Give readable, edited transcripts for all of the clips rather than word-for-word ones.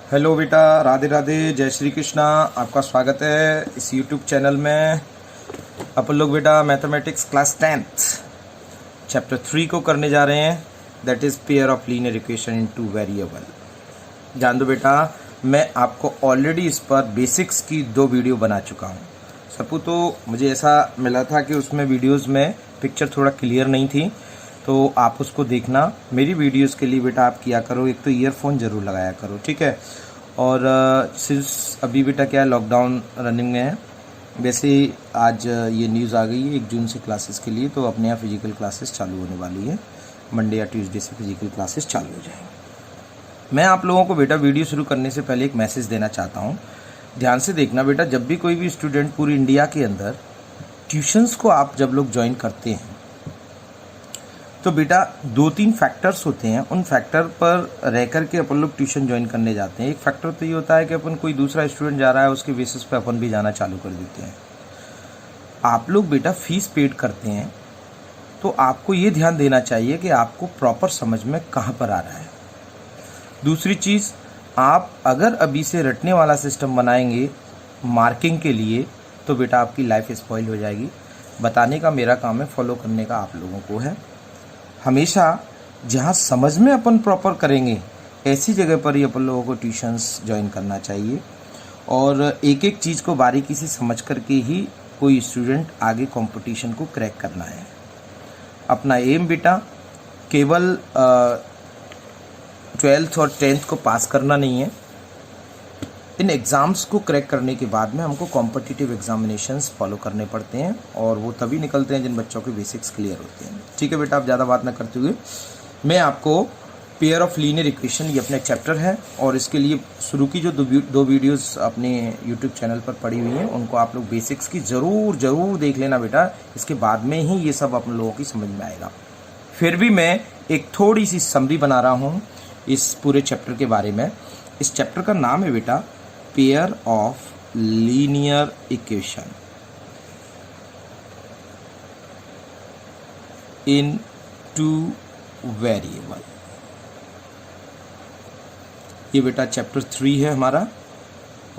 Hello बेटा, राधे राधे, जय श्री कृष्णा। आपका स्वागत है इस यूट्यूब चैनल में। अपन लोग बेटा मैथमेटिक्स क्लास 10th चैप्टर 3 को करने जा रहे हैं, that is pair of linear equation in two variable. जान दो बेटा, मैं आपको ऑलरेडी इस पर बेसिक्स की 2 वीडियो बना चुका हूँ। सपू तो मुझे ऐसा मिला था कि उसमें वीडियोस में पिक्चर थोड़ा क्लियर नहीं थी, तो आप उसको देखना। मेरी वीडियोस के लिए बेटा आप किया करो, एक तो ईयरफोन ज़रूर लगाया करो, ठीक है। और सिर्फ अभी बेटा क्या है, लॉकडाउन रनिंग में है। वैसे ही आज ये न्यूज़ आ गई है 1 जून से क्लासेस के लिए, तो अपने यहाँ फिजिकल क्लासेस चालू होने वाली है। मंडे या ट्यूसडे से फिजिकल क्लासेस चालू हो जाएंगे। मैं आप लोगों को बेटा वीडियो शुरू करने से पहले एक मैसेज देना चाहता हूँ, ध्यान से देखना बेटा। जब भी कोई भी स्टूडेंट पूरी इंडिया के अंदर ट्यूशन्स को आप जब लोग ज्वाइन करते हैं, तो बेटा 2-3 फैक्टर्स होते हैं। उन फैक्टर पर रह कर के अपन लोग ट्यूशन ज्वाइन करने जाते हैं। एक फैक्टर तो ये होता है कि अपन कोई दूसरा स्टूडेंट जा रहा है, उसके बेसिस पे अपन भी जाना चालू कर देते हैं। आप लोग बेटा फीस पेड करते हैं, तो आपको ये ध्यान देना चाहिए कि आपको प्रॉपर समझ में कहाँ पर आ रहा है। दूसरी चीज़, आप अगर अभी से रटने वाला सिस्टम बनाएंगे मार्किंग के लिए, तो बेटा आपकी लाइफ स्पॉइल हो जाएगी। बताने का मेरा काम है, फॉलो करने का आप लोगों को है। हमेशा जहाँ समझ में अपन प्रॉपर करेंगे, ऐसी जगह पर ही अपन लोगों को ट्यूशन्स ज्वाइन करना चाहिए। और एक एक चीज़ को बारीकी से समझ करके ही कोई स्टूडेंट आगे कंपटीशन को क्रैक करना है। अपना एम बेटा केवल 12th और 10th को पास करना नहीं है। इन एग्ज़ाम्स को क्रैक करने के बाद में हमको कॉम्पिटिटिव एग्जामिनेशंस फॉलो करने पड़ते हैं, और वो तभी निकलते हैं जिन बच्चों के बेसिक्स क्लियर होते हैं। ठीक है बेटा, आप ज़्यादा बात ना करते हुए मैं आपको पेयर ऑफ लीनियर इक्वेशन, ये अपने चैप्टर है, और इसके लिए शुरू की जो 2 वीडियोस अपने यूट्यूब चैनल पर पड़ी हुई हैं, उनको आप लोग बेसिक्स की ज़रूर देख लेना बेटा। इसके बाद में ही ये सब अपन लोगों की समझ में आएगा। फिर भी मैं एक थोड़ी सी समरी बना रहा हूँ इस पूरे चैप्टर के बारे में। इस चैप्टर का नाम है बेटा pair of linear equation in two variable. ये बेटा चैप्टर 3 है हमारा,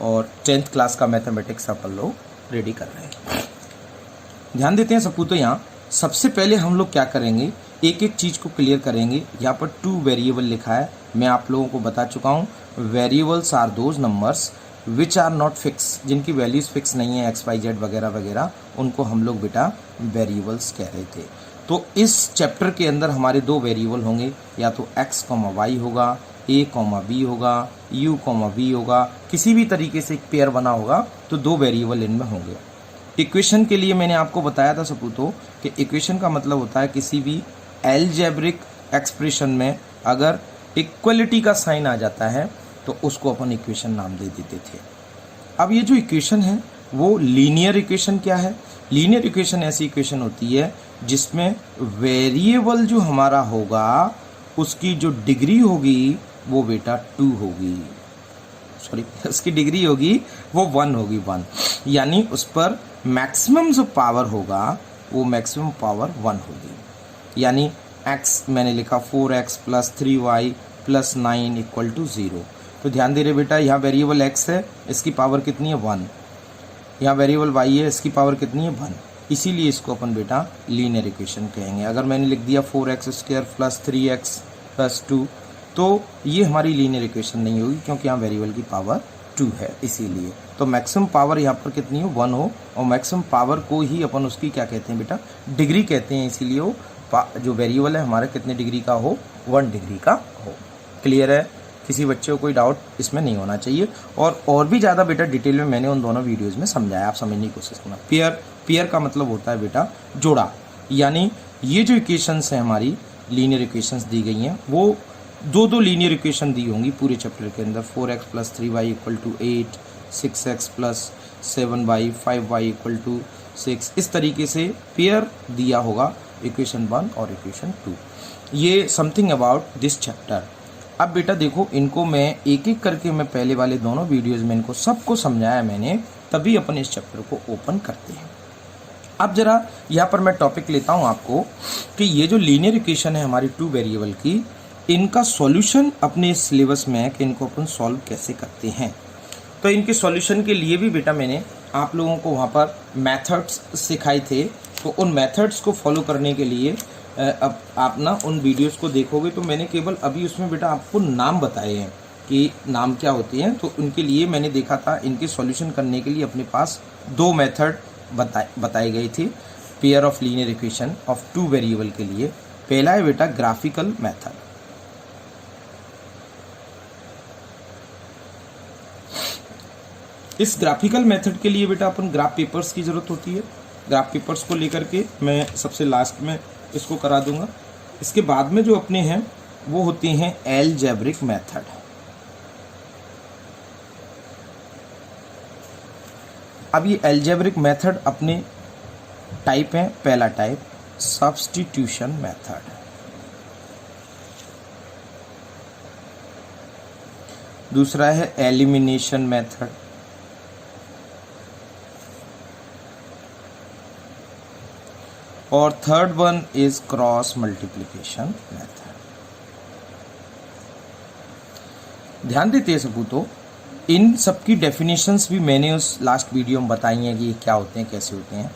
और 10th क्लास का मैथमेटिक्स अपन लोग रेडी कर रहे हैं। ध्यान देते हैं सबको। तो यहाँ सबसे पहले हम लोग क्या करेंगे, एक एक चीज़ को क्लियर करेंगे। यहाँ पर 2 वेरिएबल लिखा है, मैं आप लोगों को बता चुका हूँ। Variables are those numbers which are not fix, जिनकी वैल्यूज़ फिक्स नहीं है, एक्स वाई जेड वगैरह वगैरह, उनको हम लोग बेटा वेरिएबल्स कह रहे थे। तो इस चैप्टर के अंदर हमारे 2 वेरिएबल होंगे, या तो x, y होगा, a, b होगा, u, v होगा। किसी भी तरीके से एक पेयर बना होगा तो 2 वेरिएबल इनमें होंगे। इक्वेशन के लिए मैंने आपको बताया था सपूतो कि इक्वेशन का मतलब होता है किसी भी एल्जेब्रिक एक्सप्रेशन में अगर इक्वलिटी का साइन आ जाता है तो उसको अपन इक्वेशन नाम दे देते थे। अब ये जो इक्वेशन है वो लीनियर इक्वेशन क्या है? लीनियर इक्वेशन ऐसी इक्वेशन होती है जिसमें वेरिएबल जो हमारा होगा उसकी जो डिग्री होगी वो बेटा 2 होगी, सॉरी उसकी डिग्री होगी वो 1 होगी, 1। यानी उस पर मैक्सिमम जो पावर होगा वो मैक्सिमम पावर 1 होगी। यानी x मैंने लिखा 4x + 3y + 9 = 0। तो ध्यान दे रहे बेटा, यहाँ वेरिएबल x है, इसकी पावर कितनी है 1। यहाँ वेरिएबल y है, इसकी पावर कितनी है 1। इसीलिए इसको अपन बेटा लीनियर इक्वेशन कहेंगे। अगर मैंने लिख दिया 4x² + 3x + 2, तो ये हमारी लीनियर इक्वेशन नहीं होगी, क्योंकि यहाँ वेरिएबल की पावर 2 है इसीलिए। तो मैक्सिमम पावर यहाँ पर कितनी हो, 1 हो, और मैक्सिमम पावर को ही अपन उसकी क्या कहते हैं बेटा, डिग्री कहते हैं। इसीलिए वो जो वेरिएबल है हमारा कितने डिग्री का हो, 1 डिग्री का हो। क्लियर है? किसी बच्चे को कोई डाउट इसमें नहीं होना चाहिए। और भी ज़्यादा बेटा डिटेल में मैंने उन दोनों वीडियोज़ में समझाया, आप समझने की कोशिश करना। पेयर का मतलब होता है बेटा जोड़ा। यानी ये जो इक्वेशंस हैं हमारी लीनियर इक्वेशंस दी गई हैं, वो 2 लीनियर इक्वेशन दी होंगी पूरे चैप्टर के अंदर। 4x + 3y = 8, 6x + 7y, 5y = 6। इस तरीके से पेयर दिया होगा इक्वेशन 1 और इक्वेशन 2। ये समथिंग अबाउट दिस चैप्टर। अब बेटा देखो, इनको मैं एक एक करके, मैं पहले वाले दोनों वीडियोज़ में इनको सबको समझाया मैंने, तभी अपन इस चैप्टर को ओपन करते हैं। अब जरा यहाँ पर मैं टॉपिक लेता हूँ आपको कि ये जो लीनियर इक्वेशन है हमारी 2 वेरिएबल की, इनका सॉल्यूशन अपने सिलेबस में है कि इनको अपन सॉल्व कैसे करते हैं। तो इनके सॉल्यूशन के लिए भी बेटा मैंने आप लोगों को वहाँ पर मेथड्स सिखाए थे, तो उन मेथड्स को फॉलो करने के लिए अब आप ना उन वीडियोस को देखोगे तो मैंने केवल अभी उसमें बेटा आपको नाम बताए हैं कि नाम क्या होते हैं। तो उनके लिए मैंने देखा था इनके सॉल्यूशन करने के लिए अपने पास दो मेथड बताए गए थे pair of linear equation of two variable के लिए। पहला है बेटा ग्राफिकल मेथड। इस ग्राफिकल मेथड के लिए बेटा अपन ग्राफ पेपर्स की ज़रूरत होती है। ग्राफ पेपर्स को लेकर के मैं सबसे लास्ट में इसको करा दूंगा। इसके बाद में जो अपने हैं वो होते हैं अलजेब्रिक मेथड। अब ये अलजेब्रिक मेथड अपने टाइप हैं। पहला टाइप सब्स्टिट्यूशन मेथड, दूसरा है एलिमिनेशन मेथड, और third one is cross multiplication method. ध्यान देते हैं सबूतों, इन सबकी डेफिनेशंस भी मैंने उस लास्ट वीडियो में बताई हैं कि ये क्या होते हैं, कैसे होते हैं।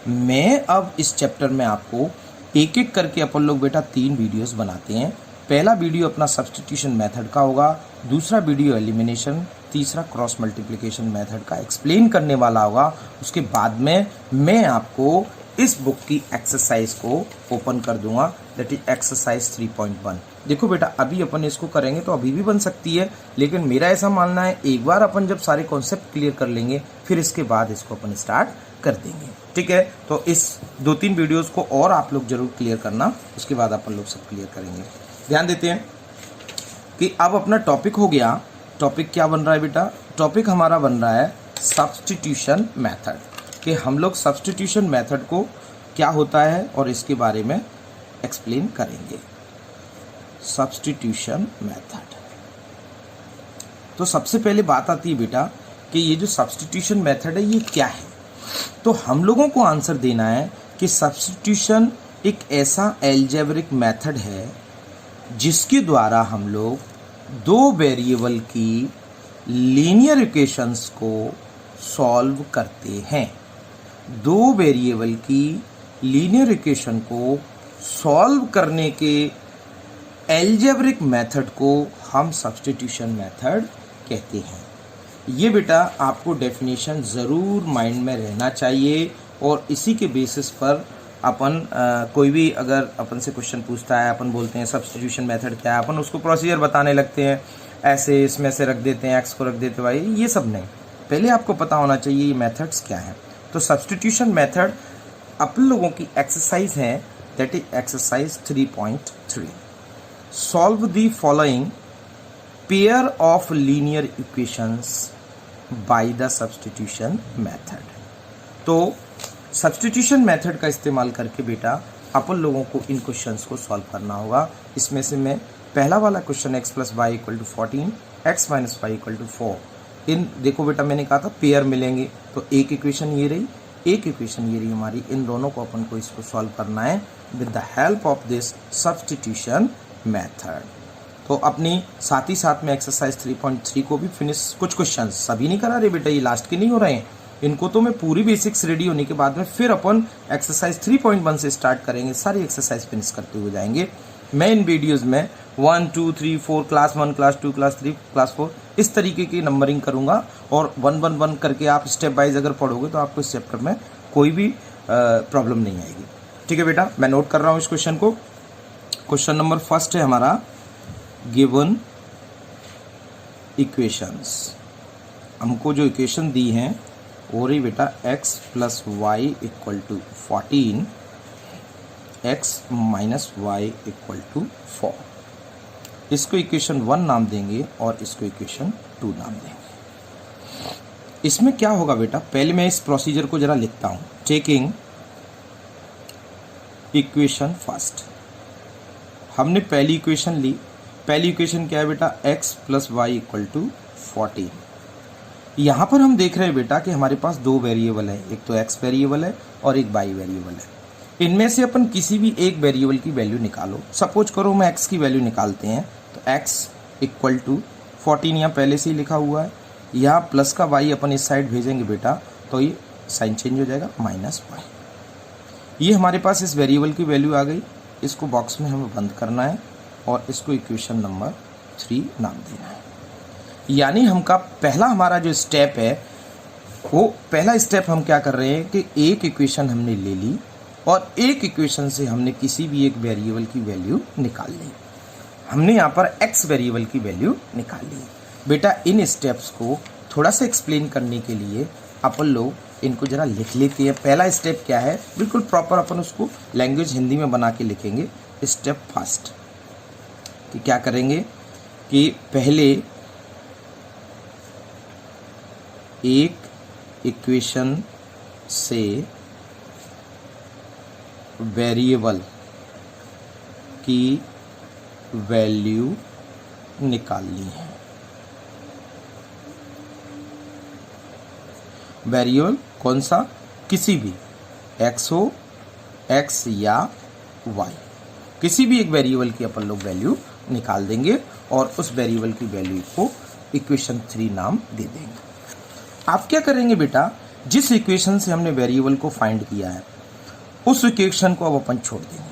मैं अब इस चैप्टर में आपको एक एक करके अपन लोग बेटा 3 वीडियोस बनाते हैं। पहला वीडियो अपना सब्स्टिट्यूशन मेथड का होगा, दूसरा वीडियो एलिमिनेशन, तीसरा क्रॉस मल्टीप्लिकेशन मेथड का एक्सप्लेन करने वाला होगा। उसके बाद में मैं आपको इस बुक की एक्सरसाइज को ओपन कर दूंगा, दैट इज एक्सरसाइज 3.1। देखो बेटा अभी अपन इसको करेंगे तो अभी भी बन सकती है, लेकिन मेरा ऐसा मानना है एक बार अपन जब सारे कॉन्सेप्ट क्लियर कर लेंगे फिर इसके बाद इसको अपन स्टार्ट कर देंगे। ठीक है, तो इस 2-3 वीडियोस को और आप लोग जरूर क्लियर करना, उसके बाद अपन लोग सब क्लियर करेंगे। ध्यान देते हैं कि अब अपना टॉपिक हो गया। टॉपिक क्या बन रहा है बेटा? टॉपिक हमारा बन रहा है सब्स्टिट्यूशन मेथड, कि हम लोग सब्स्टिट्यूशन मेथड को क्या होता है और इसके बारे में एक्सप्लेन करेंगे। सब्स्टिट्यूशन मेथड, तो सबसे पहले बात आती है बेटा कि ये जो सब्स्टिट्यूशन मेथड है ये क्या है। तो हम लोगों को आंसर देना है कि सब्स्टिट्यूशन एक ऐसा अलजेब्रिक मेथड है जिसके द्वारा हम लोग 2 वेरिएबल की लीनियर इक्वेशंस को सॉल्व करते हैं। 2 वेरिएबल की लीनियर इक्वेशन को सॉल्व करने के अलजेब्रिक मेथड को हम सब्स्टिट्यूशन मेथड कहते हैं। ये बेटा आपको डेफिनेशन ज़रूर माइंड में रहना चाहिए, और इसी के बेसिस पर अपन कोई भी अगर अपन से क्वेश्चन पूछता है, अपन बोलते हैं सब्स्टिट्यूशन मेथड क्या है, अपन उसको प्रोसीजर बताने लगते हैं, ऐसे इसमें से रख देते हैं, एक्स को रख देते भाई, ये सब नहीं। पहले आपको पता होना चाहिए ये मेथड्स क्या हैं। तो सब्स्टिट्यूशन मेथड अपन लोगों की एक्सरसाइज है, that is exercise 3.3। Solve the following pair of linear equations by the substitution method. तो सब्स्टिट्यूशन मेथड का इस्तेमाल करके बेटा अपन लोगों को इन क्वेश्चंस को सॉल्व करना होगा। इसमें से मैं पहला वाला question x + y = 14, x - y = 4, इन देखो बेटा मैंने कहा था पेयर मिलेंगे, तो एक इक्वेशन ये रही, एक इक्वेशन ये रही हमारी। इन दोनों को अपन को इसको सॉल्व करना है with the help of this substitution method. तो अपनी साथ ही साथ में एक्सरसाइज 3.3 को भी फिनिश, कुछ क्वेश्चन सभी नहीं करा रहे बेटा, ये लास्ट के नहीं हो रहे हैं, इनको तो मैं पूरी बेसिक्स रेडी होने के बाद में फिर अपन एक्सरसाइज 3.1 से स्टार्ट करेंगे, सारी एक्सरसाइज फिनिश करते हुए जाएंगे। मैं इन वीडियोज़ में 1, 2, 3, 4, क्लास 1, क्लास 2, क्लास 3, क्लास 4 इस तरीके की नंबरिंग करूंगा, और 1-1-1 करके आप स्टेप वाइज अगर पढ़ोगे तो आपको इस चैप्टर में कोई भी प्रॉब्लम नहीं आएगी। ठीक है बेटा, मैं नोट कर रहा हूँ इस क्वेश्चन को। क्वेश्चन नंबर फर्स्ट है हमारा, गिवन इक्वेशंस। हमको जो इक्वेशन दी हैं वो रही बेटा x + y = 14, x - y = 4। इसको इक्वेशन 1 नाम देंगे और इसको इक्वेशन 2 नाम देंगे। इसमें क्या होगा बेटा, पहले मैं इस प्रोसीजर को जरा लिखता हूं। टेकिंग इक्वेशन फर्स्ट, हमने पहली इक्वेशन ली। पहली इक्वेशन क्या है बेटा, x + y = 14। यहाँ पर हम देख रहे हैं बेटा कि हमारे पास 2 वेरिएबल है, एक तो x वेरिएबल है और एक y वेरिएबल है। इनमें से अपन किसी भी एक वेरिएबल की वैल्यू निकालो। सपोज करो मैं x की वैल्यू निकालते हैं, तो x इक्वल टू 14 यहाँ पहले से ही लिखा हुआ है, यहाँ प्लस का y अपन इस साइड भेजेंगे बेटा, तो ये साइन चेंज हो जाएगा -y। ये हमारे पास इस वेरिएबल की वैल्यू आ गई। इसको बॉक्स में हमें बंद करना है और इसको इक्वेशन नंबर 3 नाम देना है। यानी हमका पहला हमारा जो स्टेप है, वो पहला स्टेप हम क्या कर रहे हैं कि एक इक्वेशन हमने ले ली और एक इक्वेशन से हमने किसी भी एक वेरिएबल की वैल्यू निकाल ली। हमने यहाँ पर x वेरिएबल की वैल्यू निकाल ली। बेटा इन स्टेप्स को थोड़ा सा एक्सप्लेन करने के लिए अपन लोग इनको जरा लिख लेते हैं। पहला स्टेप क्या है, बिल्कुल प्रॉपर अपन उसको लैंग्वेज हिंदी में बना के लिखेंगे। स्टेप फर्स्ट कि क्या करेंगे कि पहले एक इक्वेशन से वेरिएबल की वैल्यू निकालनी है। वेरिएबल कौन सा, किसी भी x हो, x या y, किसी भी एक वेरिएबल की अपन लोग वैल्यू निकाल देंगे और उस वेरिएबल की वैल्यू को इक्वेशन 3 नाम दे देंगे। आप क्या करेंगे बेटा, जिस इक्वेशन से हमने वेरिएबल को फाइंड किया है उस इक्वेशन को अब अपन छोड़ देंगे।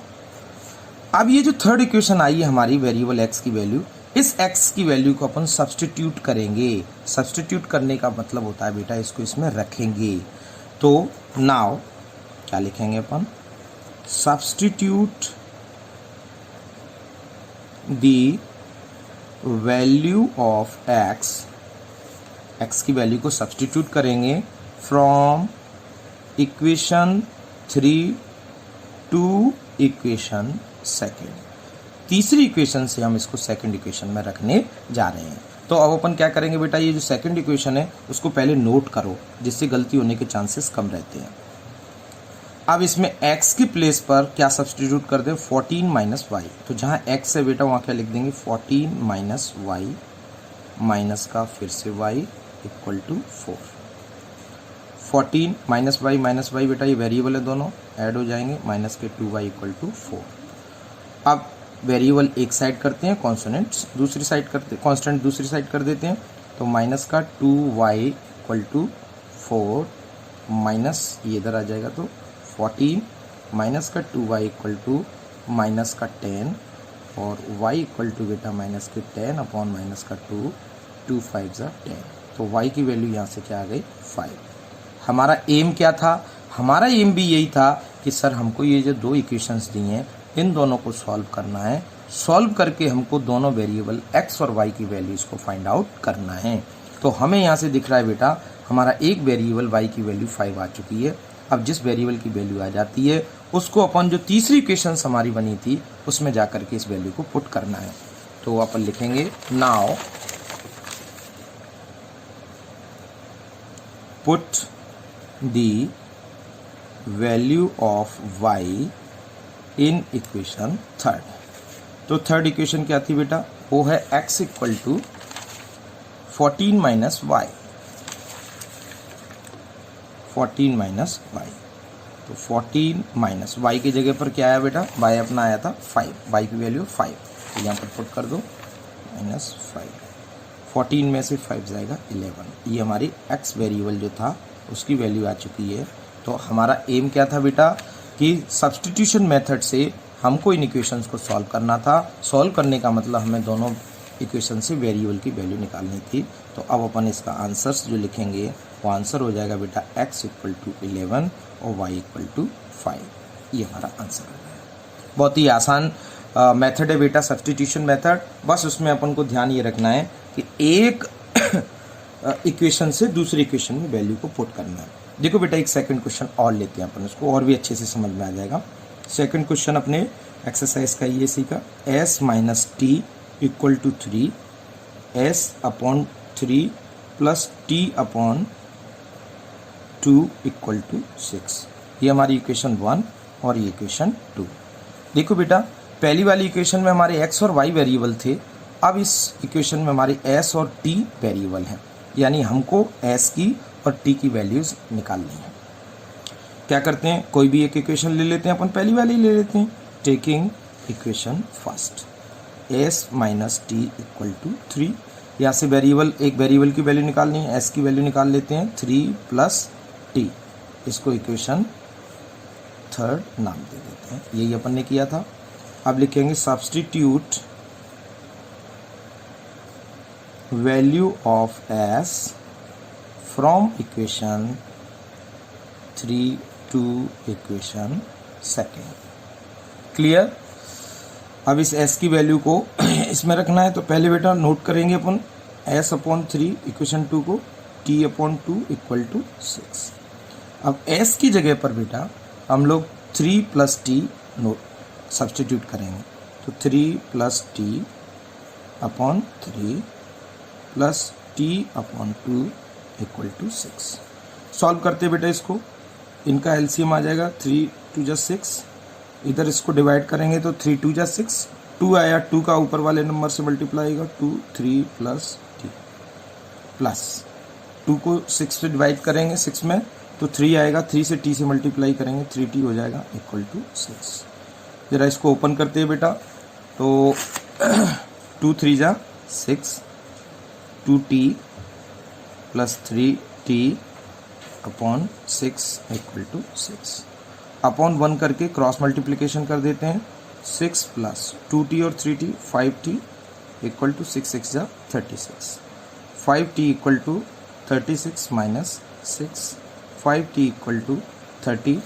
अब ये जो थर्ड इक्वेशन आई है हमारी वेरिएबल x की वैल्यू, इस x की वैल्यू को अपन सब्स्टिट्यूट करेंगे। सब्स्टिट्यूट करने का मतलब होता है बेटा इसको इसमें रखेंगे। तो नाउ क्या लिखेंगे अपन, substitute the value of x की वैल्यू को सब्स्टिट्यूट करेंगे from equation 3 to equation second. तीसरी इक्वेशन से हम इसको सेकंड इक्वेशन में रखने जा रहे हैं। तो अब अपन क्या करेंगे बेटा, ये जो सेकंड इक्वेशन है उसको पहले नोट करो, जिससे गलती होने के चांसेस कम रहते हैं। अब इसमें x की प्लेस पर क्या सब्स्टिट्यूट कर दें, 14 - y। तो जहाँ x है बेटा वहाँ क्या लिख देंगे, 14 - y माइनस का फिर से y इक्वल टू 4। 14 - y बेटा ये वेरिएबल है, दोनों ऐड हो जाएंगे, माइनस के 2y इक्वल टू 4। अब वेरिएबल एक साइड करते हैं, कॉन्स्टेंट दूसरी साइड करते, कांस्टेंट दूसरी साइड कर देते हैं। तो माइनस का 2y इक्वल टू 4 माइनस ये इधर आ जाएगा, तो 14 माइनस का 2y इक्वल टू माइनस का 10 और y इक्वल टू बेटा माइनस के 10 अपॉन माइनस का 2, 2 5 = 10। तो y की वैल्यू यहाँ से क्या आ गई, 5। हमारा एम क्या था, हमारा एम भी यही था कि सर हमको ये जो दो इक्वेशंस दी हैं इन दोनों को सॉल्व करना है। सॉल्व करके हमको दोनों वेरिएबल x और y की वैल्यूज़ को फाइंड आउट करना है। तो हमें यहाँ से दिख रहा है बेटा हमारा एक वेरिएबल y की वैल्यू 5 आ चुकी है। अब जिस वेरिएबल की वैल्यू आ जाती है उसको अपन जो तीसरी इक्वेशन हमारी बनी थी उसमें जा करके इस वैल्यू को पुट करना है। तो अपन लिखेंगे now put the value of y in equation third. तो थर्ड इक्वेशन क्या थी बेटा, वो है x equal to 14 - y। 14 - y। तो 14 - y की जगह पर क्या आया बेटा, y अपना आया था 5, y की वैल्यू 5। तो यहाँ पर पुट कर दो -5। 14 में से 5 जाएगा 11। ये हमारी x वेरिएबल जो था उसकी वैल्यू आ चुकी है। तो हमारा एम क्या था बेटा कि सब्स्टिट्यूशन मेथड से हमको इन इक्वेशंस को सॉल्व करना था। सॉल्व करने का मतलब हमें दोनों इक्वेशन से वेरिएबल की वैल्यू निकालनी थी। तो अब अपन इसका आंसर्स जो लिखेंगे वो आंसर हो जाएगा बेटा x इक्वल टू 11 और y इक्वल टू 5। ये हमारा आंसर हो जाएगा। बहुत ही आसान मेथड है बेटा सब्स्टिट्यूशन मेथड। बस उसमें अपन को ध्यान ये रखना है कि एक इक्वेशन से दूसरी इक्वेशन में वैल्यू को पुट करना है। देखो बेटा एक सेकंड क्वेश्चन और लेते हैं अपन, उसको और भी अच्छे से समझ में आ जाएगा। सेकंड क्वेश्चन अपने एक्सरसाइज का ये सी का s - t equal to 3, s upon 3 plus t upon 2 equal to 6। ये हमारी इक्वेशन 1 और ये इक्वेशन 2। देखो बेटा पहली वाली इक्वेशन में हमारे x और y वेरिएबल थे, अब इस इक्वेशन में हमारे s और t वेरिएबल हैं, यानी हमको s की और t की वैल्यूज़ निकालनी है। क्या करते हैं, कोई भी एक इक्वेशन ले लेते हैं, अपन पहली वाली ले लेते हैं, taking equation first, s minus T equal to 3। यहाँ से वेरिएबल, एक वेरिएबल की वैल्यू निकालनी है, s की वैल्यू निकाल लेते हैं 3 प्लस टी, इसको इक्वेशन थर्ड नाम दे देते हैं। यही अपन ने किया था। अब लिखेंगे substitute value of s from equation 3 to equation second. Clear. अब इस s की वैल्यू को इसमें रखना है, तो पहले बेटा नोट करेंगे अपन s अपॉन 3 इक्वेशन 2 को t अपॉन 2 इक्वल टू 6। अब s की जगह पर बेटा हम लोग 3 प्लस टी नोट सब्स्टिट्यूट करेंगे, तो 3 plus T upon 3 plus T upon 2 equal to 6। Solve करते बेटा इसको, इनका एलसीएम आ जाएगा 3 2 जा 6, इधर इसको डिवाइड करेंगे तो 3 2 जा 6, 2 आया, 2 का ऊपर वाले नंबर से मल्टीप्लाई होगा 2 3 प्लस टी, प्लस 2 को 6 से डिवाइड करेंगे 6 में तो 3 आएगा, 3 से टी से मल्टीप्लाई करेंगे 3t हो जाएगा इक्वल टू 6। जरा इसको ओपन करते हैं बेटा, तो 2 3 जा 6, 2t plus 3t upon 6 equal to 6, upon 1 करके क्रॉस मल्टीप्लिकेशन कर देते हैं, 6 प्लस 2t और 3t 5t इक्वल टू 6 6 जा 36, 5t equal to 36 minus 6, 5t equal to 30।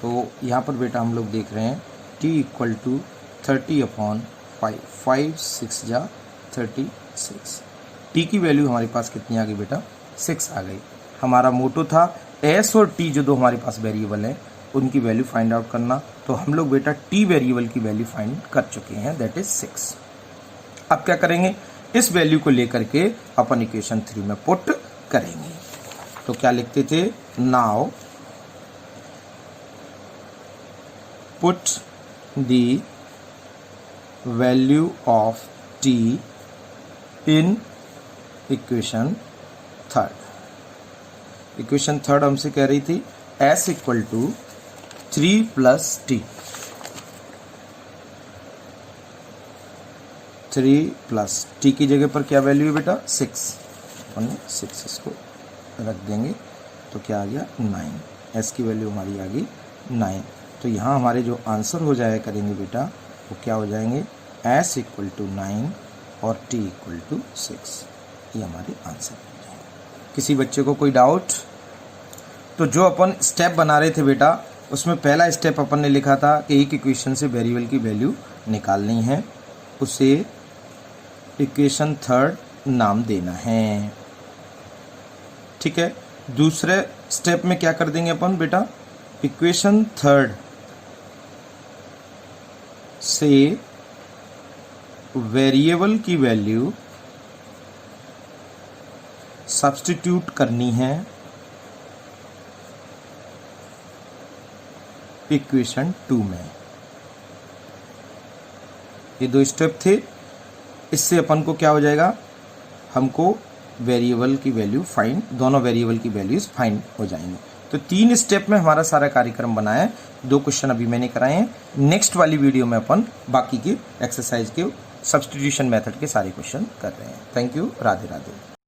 तो यहाँ पर बेटा हम लोग देख रहे हैं t इक्वल टू 30 अपॉन 5, 5 6 जा 36, t की वैल्यू हमारे पास कितनी आ गई बेटा 6 आ गई। हमारा मोटो था s और t जो दो हमारे पास वेरिएबल हैं उनकी वैल्यू फाइंड आउट करना, तो हम लोग बेटा t वेरिएबल की वैल्यू फाइंड कर चुके हैं, दैट इज 6। अब क्या करेंगे, इस वैल्यू को लेकर के अपन इक्वेशन 3 में पुट करेंगे। तो क्या लिखते थे, now put the value of t in equation third. Equation third हमसे कह रही थी s equal to 3 plus T, 3 plus T की जगह पर क्या वैल्यू है बेटा 6, अपन 6 इसको रख देंगे तो क्या आ गया 9, s की वैल्यू हमारी आ गई 9। तो यहाँ हमारे जो आंसर हो जाया करेंगे बेटा वो क्या हो जाएंगे, s इक्वल टू 9 और t इक्वल टू 6, ये हमारे आंसर हो जाएंगे। किसी बच्चे को कोई डाउट? तो जो अपन स्टेप बना रहे थे बेटा उसमें पहला स्टेप अपन ने लिखा था कि एक इक्वेशन से वेरिएबल की वैल्यू निकालनी है, उसे इक्वेशन थर्ड नाम देना है, ठीक है। दूसरे स्टेप में क्या कर देंगे अपन बेटा, इक्वेशन थर्ड से वेरिएबल की वैल्यू सब्स्टिट्यूट करनी है इक्वेशन 2 में। ये दो स्टेप थे, इससे अपन को क्या हो जाएगा, हमको वेरिएबल की वैल्यू फाइंड, दोनों वेरिएबल की वैल्यूज फाइंड हो जाएंगी। तो 3 स्टेप में हमारा सारा कार्यक्रम बना है, 2 क्वेश्चन अभी मैंने कराए हैं। नेक्स्ट वाली वीडियो में अपन बाकी के एक्सरसाइज के सब्स्टिट्यूशन मेथड के सारे क्वेश्चन कर रहे हैं। Thank you, Radhe Radhe.